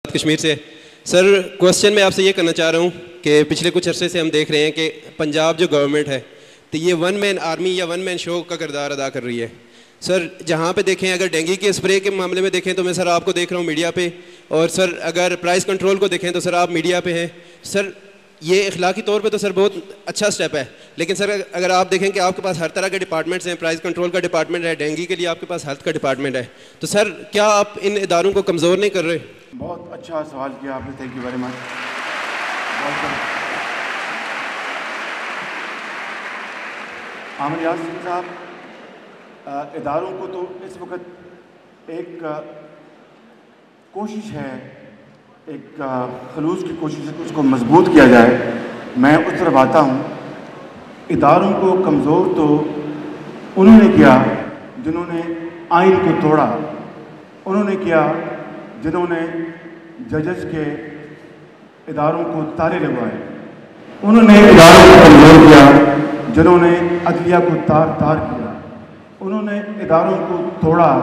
آزاد کشمیر سے. سر کوشچن میں آپ سے یہ کرنا چاہ رہا ہوں کہ پچھلے کچھ عرصے سے ہم دیکھ رہے ہیں کہ پنجاب جو گورنمنٹ ہے تو یہ ون مین آرمی یا ون مین شو کا کردار ادا کر رہی ہے. سر جہاں پہ دیکھیں اگر ڈینگی کے اسپرے کے معاملے میں دیکھیں تو میں سر آپ کو دیکھ رہا ہوں میڈیا پہ, اور سر اگر پرائز کنٹرول کو دیکھیں تو سر آپ میڈیا پہ ہیں. سر یہ اخلاقی طور پہ تو سر بہت اچھا اسٹیپ ہے, لیکن سر اگر آپ دیکھیں کہ آپ کے پاس ہر طرح کے ڈپارٹمنٹس ہیں, پرائز کنٹرول کا ڈپارٹمنٹ ہے, ڈینگی کے لیے آپ کے پاس ہیلتھ کا ڈپارٹمنٹ ہے, تو سر کیا آپ ان اداروں کو کمزور نہیں کر رہے؟ بہت اچھا سوال کیا آپ نے, تھینک یو ویری مچ. عامر یاسین صاحب, اداروں کو تو اس وقت ایک کوشش ہے, ایک خلوص کی کوشش ہے کہ اس کو مضبوط کیا جائے. میں اس طرف آتا ہوں. اداروں کو کمزور تو انہوں نے کیا جنہوں نے آئین کو توڑا, انہوں نے کیا جنہوں نے ججز کے اداروں کو تالے لگوائے, انہوں نے اداروں کو کمزور کیا جنہوں نے عدلیہ کو تار تار کیا, انہوں نے اداروں کو توڑا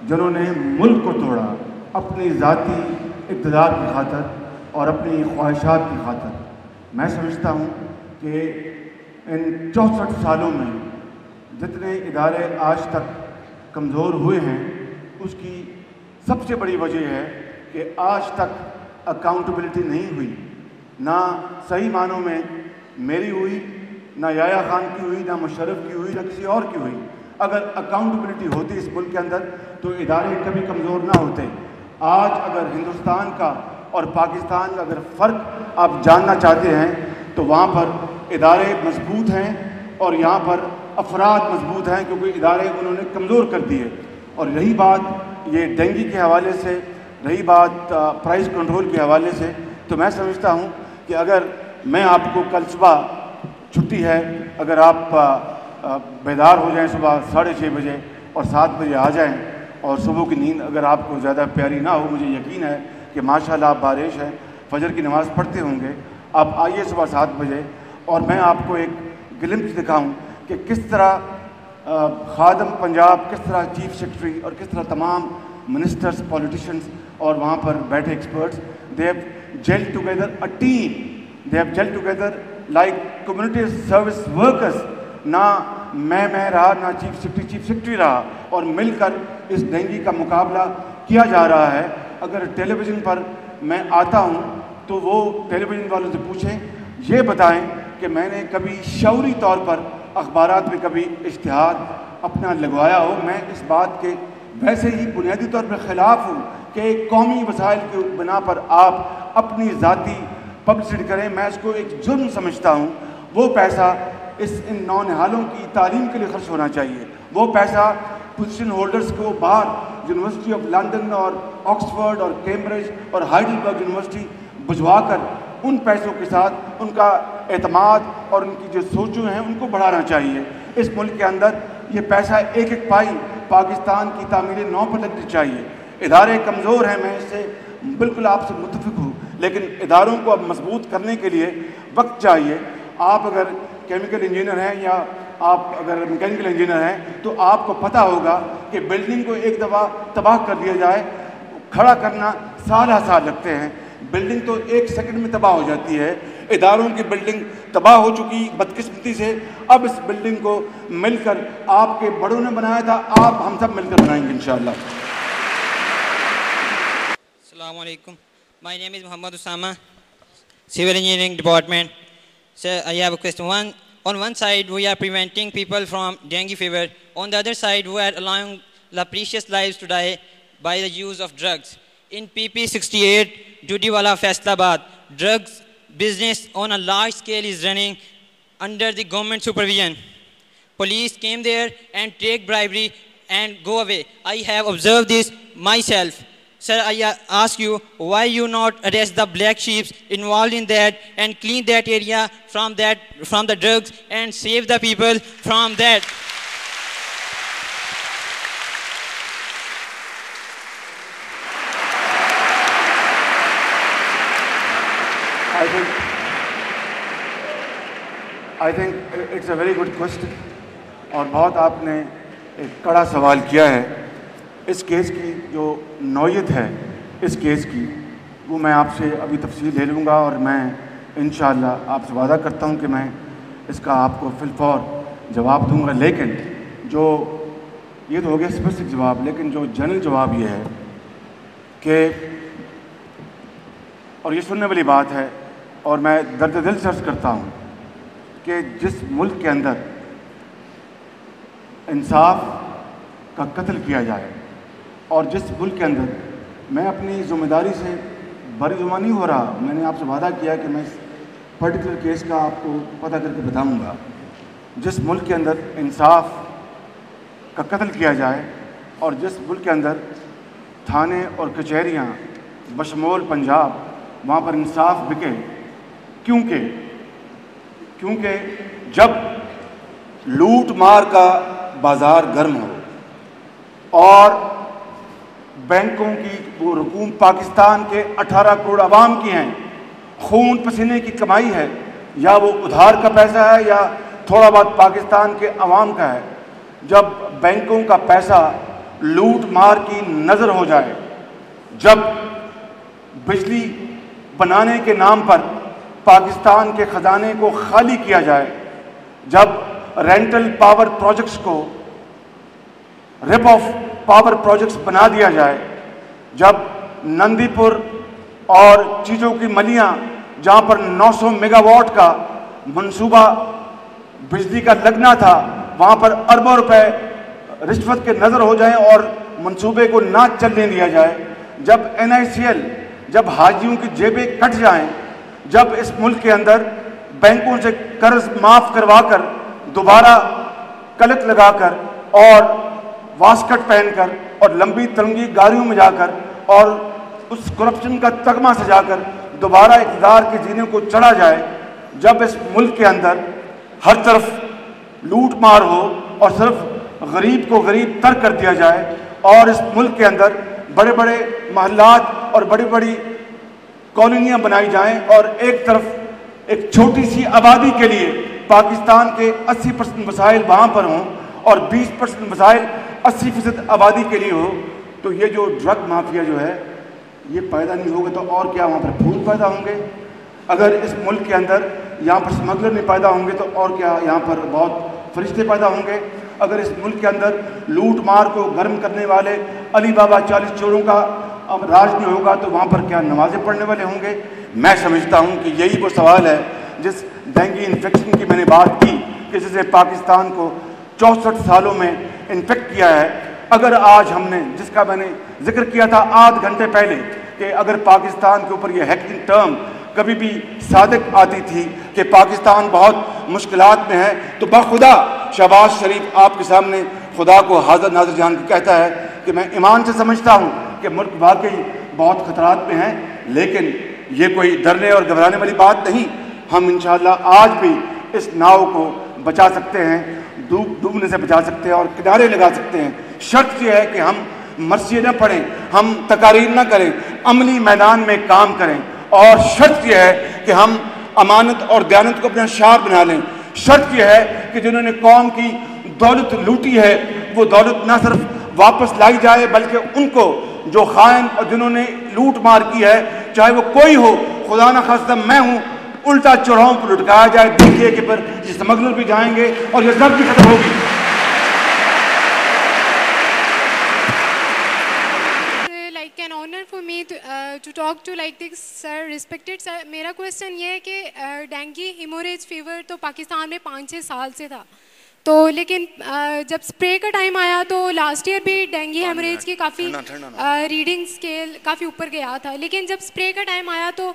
جنہوں نے ملک کو توڑا اپنی ذاتی اقتدار کی خاطر اور اپنی خواہشات کی خاطر. میں سمجھتا ہوں کہ ان 64 سالوں میں جتنے ادارے آج تک کمزور ہوئے ہیں اس کی سب سے بڑی وجہ ہے کہ آج تک اکاؤنٹیبلٹی نہیں ہوئی, نہ صحیح معنوں میں میری ہوئی, نہ یایا خان کی ہوئی, نہ مشرف کی ہوئی, نہ کسی اور کی ہوئی. اگر اکاؤنٹیبلٹی ہوتی اس ملک کے اندر تو ادارے کبھی کمزور نہ ہوتے. آج اگر ہندوستان کا اور پاکستان کا اگر فرق آپ جاننا چاہتے ہیں تو وہاں پر ادارے مضبوط ہیں اور یہاں پر افراد مضبوط ہیں, کیونکہ ادارے انہوں نے کمزور کر دیے. اور رہی بات یہ ڈینگی کے حوالے سے, رہی بات پرائز کنٹرول کے حوالے سے, تو میں سمجھتا ہوں کہ اگر میں آپ کو کل صبح چھٹی ہے, اگر آپ بیدار ہو جائیں صبح 6:30 بجے اور 7 بجے آ جائیں, اور صبح کی نیند اگر آپ کو زیادہ پیاری نہ ہو, مجھے یقین ہے کہ ماشاءاللہ آپ بارش ہے, فجر کی نماز پڑھتے ہوں گے, آپ آئیے صبح 7 بجے اور میں آپ کو ایک گلمپس دکھاؤں کہ کس طرح خادم پنجاب, کس طرح چیف سیکرٹری اور کس طرح تمام منسٹرز, پولیٹیشنز اور وہاں پر بیٹھے experts, they have gelled together a team, they have gelled together like community service workers. نہ میں رہا, نہ چیف سیکرٹری رہا, اور مل کر اس ڈینگی کا مقابلہ کیا جا رہا ہے. اگر ٹیلی ویژن پر میں آتا ہوں تو وہ ٹیلی ویژن والوں سے پوچھیں, یہ بتائیں کہ میں نے کبھی شعوری طور پر اخبارات میں کبھی اشتہار اپنا لگوایا ہو. میں اس بات کے ویسے ہی بنیادی طور پر خلاف ہوں کہ قومی وسائل کی بنا پر آپ اپنی ذاتی پبلسٹی کریں. میں اس کو ایک جرم سمجھتا ہوں. وہ پیسہ ان نونہالوں کی تعلیم کے لیے خرچ ہونا چاہیے. وہ پیسہ پوزیشن ہولڈرز کو باہر یونیورسٹی آف لنڈن اور آکسفورڈ اور کیمبرج اور ہائیڈلبرگ یونیورسٹی بھجوا کر ان پیسوں کے ساتھ ان کا اعتماد اور ان کی جو سوچیں ہیں ان کو بڑھانا چاہیے. اس ملک کے اندر یہ پیسہ ایک ایک پائی پاکستان کی تعمیر نو پر لگنی چاہیے. ادارے کمزور ہیں, میں اس سے بالکل آپ سے متفق ہوں, لیکن اداروں کو اب مضبوط کرنے کے لیے وقت چاہیے. آپ اگر کیمیکل انجینئر ہیں یا آپ اگر میکینیکل انجینئر ہیں تو آپ کو پتہ ہوگا کہ بلڈنگ کو ایک دفعہ تباہ کر دیا جائے, کھڑا کرنا سال لگتے ہیں. بلڈنگ تو 1 سیکنڈ میں تباہ ہو جاتی ہے. اداروں کی بلڈنگ تباہ ہو چکی بدقسمتی سے. اب اس بلڈنگ کو مل کر آپ کے بڑوں نے بنایا تھا, آپ ہم سب مل کر بنائیں گے انشاءاللہ. السلام علیکم. My name is Muhammad Usama, Civil Engineering Department. Sir, I have a question. On one side, we are preventing people from dengue fever. On the other side, we are allowing the precious lives to die by the use of drugs. In PP 68, Judiwala, Faisalabad, drugs business on a large scale is running under the government supervision. Police came there and take bribery and go away. I have observed this myself. Sir, I ask you, why you not arrest the black sheep involved in that and clean that area from the drugs and save the people from that? I think it's a very good question. اور بہت آپ نے ایک کڑا سوال کیا ہے. اس case کی جو نوعیت ہے اس کیس کی, وہ میں آپ سے ابھی تفصیل لے لوں گا، اور میں انشاءاللہ آپ سے وعدہ کرتا ہوں کہ میں اس کا آپ کو فی الفور جواب دوں گا. لیکن جو یہ تو ہو گیا اسپیسیفک جواب، لیکن جو جنرل جواب یہ ہے کہ، اور یہ سننے والی بات ہے اور میں درد دل سے عرض کرتا ہوں کہ جس ملک کے اندر انصاف کا قتل کیا جائے، اور جس ملک کے اندر، میں اپنی ذمہ داری سے بری ذمہ نہیں ہو رہا، میں نے آپ سے وعدہ کیا کہ میں اس پرٹیکولر کیس کا آپ کو پتہ کر کے بتاؤں گا. جس ملک کے اندر انصاف کا قتل کیا جائے اور جس ملک کے اندر تھانے اور کچہریاں بشمول پنجاب وہاں پر انصاف بکے، کیونکہ جب لوٹ مار کا بازار گرم ہو اور بینکوں کی وہ رقوم پاکستان کے 18 کروڑ عوام کی ہیں، خون پسینے کی کمائی ہے، یا وہ ادھار کا پیسہ ہے یا تھوڑا بہت پاکستان کے عوام کا ہے، جب بینکوں کا پیسہ لوٹ مار کی نظر ہو جائے، جب بجلی بنانے کے نام پر پاکستان کے خزانے کو خالی کیا جائے، جب رینٹل پاور پروجیکٹس کو رپ آف پاور پروجیکٹس بنا دیا جائے، جب نندی پور اور چیزوں کی ملیاں جہاں پر 900 میگا واٹ کا منصوبہ بجلی کا لگنا تھا، وہاں پر اربوں روپے رشوت کے نظر ہو جائیں اور منصوبے کو نہ چلنے دیا جائے، جب NICL، جب حاجیوں کی جیبیں کٹ جائیں، جب اس ملک کے اندر بینکوں سے قرض معاف کروا کر دوبارہ کلک لگا کر اور واسکٹ پہن کر اور لمبی ترنگی گاڑیوں میں جا کر اور اس کرپشن کا تغمہ سجا کر دوبارہ اقتدار کے زینے کو چڑھا جائے، جب اس ملک کے اندر ہر طرف لوٹ مار ہو اور صرف غریب کو غریب تر کر دیا جائے، اور اس ملک کے اندر بڑے بڑے محلات اور بڑی بڑی کالونیاں بنائی جائیں، اور ایک طرف ایک چھوٹی سی آبادی کے لیے پاکستان کے 80% وسائل وہاں پر ہوں اور 20% وسائل 80% آبادی کے لیے ہو، تو یہ جو ڈرگ مافیا جو ہے یہ پیدا نہیں ہوگا تو اور کیا وہاں پر پھول پیدا ہوں گے؟ اگر اس ملک کے اندر یہاں پر اسمگلر نہیں پیدا ہوں گے تو اور کیا یہاں پر بہت فرشتے پیدا ہوں گے؟ اگر اس ملک کے اندر لوٹ مار کو گرم کرنے والے علی بابا 40 چوروں کا راج نہیں ہوگا تو وہاں پر کیا نمازیں پڑھنے والے ہوں گے؟ میں سمجھتا ہوں کہ یہی وہ سوال ہے جس ڈینگی انفیکشن کی میں نے بات کی کہ جسے پاکستان کو 64 سالوں میں انفیکٹ کیا ہے. اگر آج ہم نے، جس کا میں نے ذکر کیا تھا آدھ گھنٹے پہلے، کہ اگر پاکستان کے اوپر یہ ہیکنگ ٹرم کبھی بھی صادق آتی تھی کہ پاکستان بہت مشکلات میں ہے، تو بخدا شہباز شریف آپ کے سامنے خدا کو حاضر ناظر جان کے کہتا ہے کہ میں ایمان سے سمجھتا ہوں کہ ملک واقعی بہت خطرات میں ہیں، لیکن یہ کوئی ڈرنے اور گھبرانے والی بات نہیں. ہم انشاءاللہ آج بھی اس ناؤ کو بچا سکتے ہیں، ڈوبنے سے بچا سکتے ہیں اور کنارے لگا سکتے ہیں. شرط یہ ہے کہ ہم مرثیے نہ پڑھیں، ہم تقاریر نہ کریں، عملی میدان میں کام کریں، اور شرط یہ ہے کہ ہم امانت اور دیانت کو اپنا شعار بنا لیں. شرط یہ ہے کہ جنہوں نے قوم کی دولت لوٹی ہے وہ دولت نہ صرف واپس لائی جائے بلکہ ان کو جو خائن اور جنہوں نے لوٹ مار کی ہے، چاہے وہ کوئی ہو، خدا نہ خواستہ میں ہوں، الٹا چوراہوں پر لٹکایا جائے. دیکھیے کہ پھر یہ اسمگلر بھی جائیں گے اور یہ ضرب بھی ختم ہوگی. For me to talk to like this sir, respected sir. میرا کوشچن یہ ہے کہ ڈینگی ہیموریج فیور تو پاکستان میں 5-6 سال سے تھا، تو لیکن جب اسپرے کا ٹائم آیا تو لاسٹ ایئر بھی ڈینگی ہیموریج کی کافی ریڈنگ اسکیل کافی اوپر گیا تھا، لیکن جب اسپرے کا ٹائم آیا تو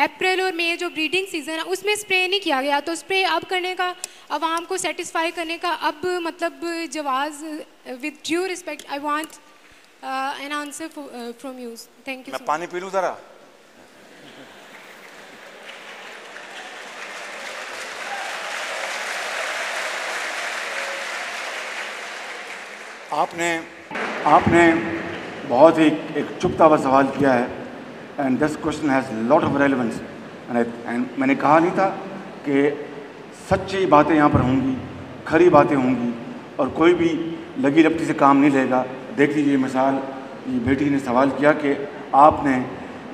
اپریل اور مئی جو بریڈنگ سیزن ہے اس میں اسپرے نہیں کیا گیا. تو اسپرے اب کرنے کا، عوام کو سیٹسفائی کرنے کا اب مطلب جواز. with due respect I want an answer from you. Thank you. میں پانی پی لوں ذرا. آپ نے بہت ہی ایک چپتا ہوا سوال کیا ہے and this question has lot of relevance. میں نے کہا نہیں تھا کہ سچی باتیں یہاں پر ہوں گی، کھری باتیں ہوں گی اور کوئی بھی لگی لپٹی سے کام نہیں لے گا. دیکھ لیجیے مثال، یہ بیٹی نے سوال کیا کہ آپ نے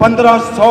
1500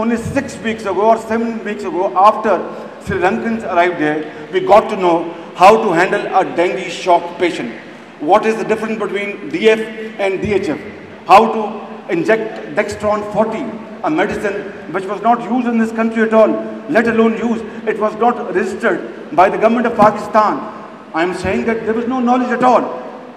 only 6 weeks ago or 7 weeks ago, after Sri Lankans arrived there, we got to know how to handle a dengue shock patient. What is the difference between DF and DHF? How to inject Dextron 40, a medicine which was not used in this country at all, let alone used. It was not registered by the government of Pakistan. I am saying that there was no knowledge at all.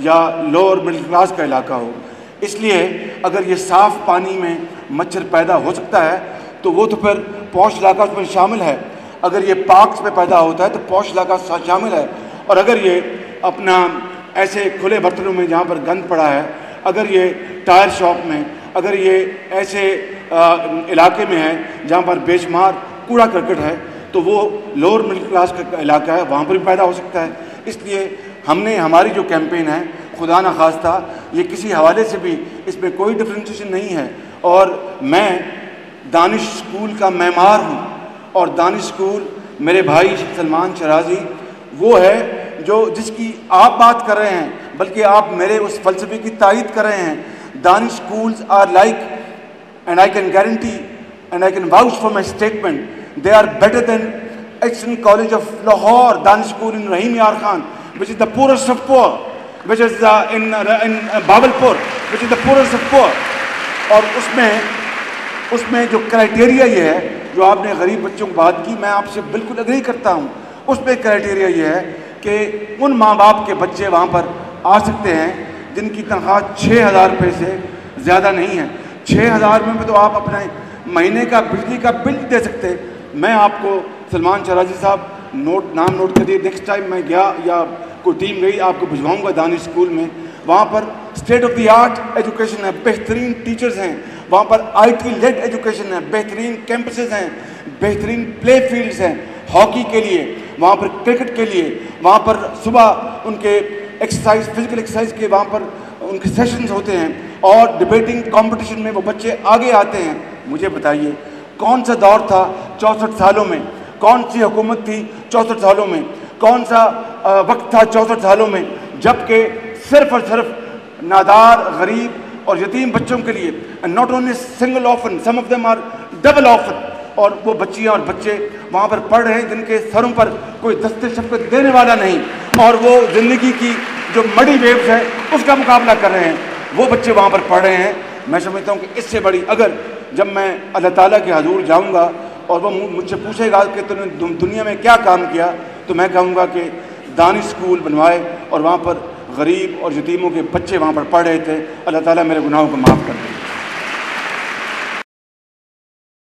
یا lower middle class کا علاقہ ہو. اس لیے اگر یہ صاف پانی میں مچھر پیدا ہو سکتا ہے تو وہ تو پھر پوش علاقہ اس میں شامل ہے. اگر یہ پارکس میں پیدا ہوتا ہے تو پوش علاقہ شامل ہے. اور اگر یہ اپنا ایسے کھلے برتنوں میں جہاں پر گند پڑا ہے, اگر یہ ٹائر شاپ میں, اگر یہ ایسے علاقے میں ہے جہاں پر بے شمار کوڑا کرکٹ ہے, تو وہ لوور مڈل کلاس کا علاقہ ہے, وہاں پر بھی پیدا ہو سکتا ہے. اس لیے ہم نے ہماری جو کیمپین ہے خدا نخواستہ یہ کسی حوالے سے بھی اس میں کوئی ڈفرینشیشن نہیں ہے. اور میں دانش اسکول کا معمار ہوں, اور دانش اسکول میرے بھائی سلمان شرازی وہ ہے جو جس کی آپ بات کر رہے ہیں, بلکہ آپ میرے اس فلسفے کی تائید کر رہے ہیں. دانش schools are like, and I can guarantee and I can vouch for my statement, they are better than Exton College of Lahore, Danish School in Rahim Yar Khan, which is the poorest of poor, which is in Bawalpur, which is the poorest of poor. اور اس میں جو criteria یہ ہے جو آپ نے غریب بچوں کو بات کی, میں آپ سے بالکل اگری کرتا ہوں. اس میں کرائٹیریا یہ ہے کہ ان ماں باپ کے بچے وہاں پر آ سکتے ہیں جن کی تنخواہ 6,000 روپے سے زیادہ نہیں ہے. 6,000 میں تو آپ اپنے مہینے کا بجلی کا بل دے سکتے. میں آپ کو سلمان شرازی صاحب نام نوٹ کر دیے, نیکسٹ ٹائم میں گیا یا کوئی ٹیم گئی آپ کو بھجواؤں گا دانش اسکول میں. وہاں پر state of the art education ہے, بہترین ٹیچرز ہیں, وہاں پر آئی ٹی لیڈ ایجوکیشن ہے, بہترین کیمپسز ہیں, بہترین پلے فیلڈز ہیں ہاکی کے لیے, وہاں پر کرکٹ کے لیے, وہاں پر صبح ان کے ایکسرسائز فزیکل ایکسرسائز کے وہاں پر ان کے سیشنز ہوتے ہیں, اور ڈبیٹنگ کمپٹیشن میں وہ بچے آگے آتے ہیں. مجھے بتائیے کون سا دور تھا 64 سالوں میں, کون سی حکومت تھی 64 سالوں میں, کون سا وقت تھا 64 سالوں میں جب کہ صرف اور صرف نادار, غریب اور یتیم بچوں کے لیے, not only single orphan, some of them are double orphan, اور وہ بچیاں اور بچے وہاں پر پڑھ رہے ہیں جن کے سروں پر کوئی دست شفقت دینے والا نہیں, اور وہ زندگی کی جو مڈی ویوز ہے اس کا مقابلہ کر رہے ہیں. وہ بچے وہاں پر پڑھ رہے ہیں. میں سمجھتا ہوں کہ اس سے بڑی, اگر جب میں اللہ تعالیٰ کے حضور جاؤں گا اور وہ مجھ سے پوچھے گا کہ تم نے دنیا میں کیا کام کیا, تو میں کہوں گا کہ دانش اسکول بنوائے اور وہاں پر غریب اور یتیموں کے بچے وہاں پر پڑھ رہے تھے. اللہ تعالیٰ میرے گناہوں کو معاف کر دے.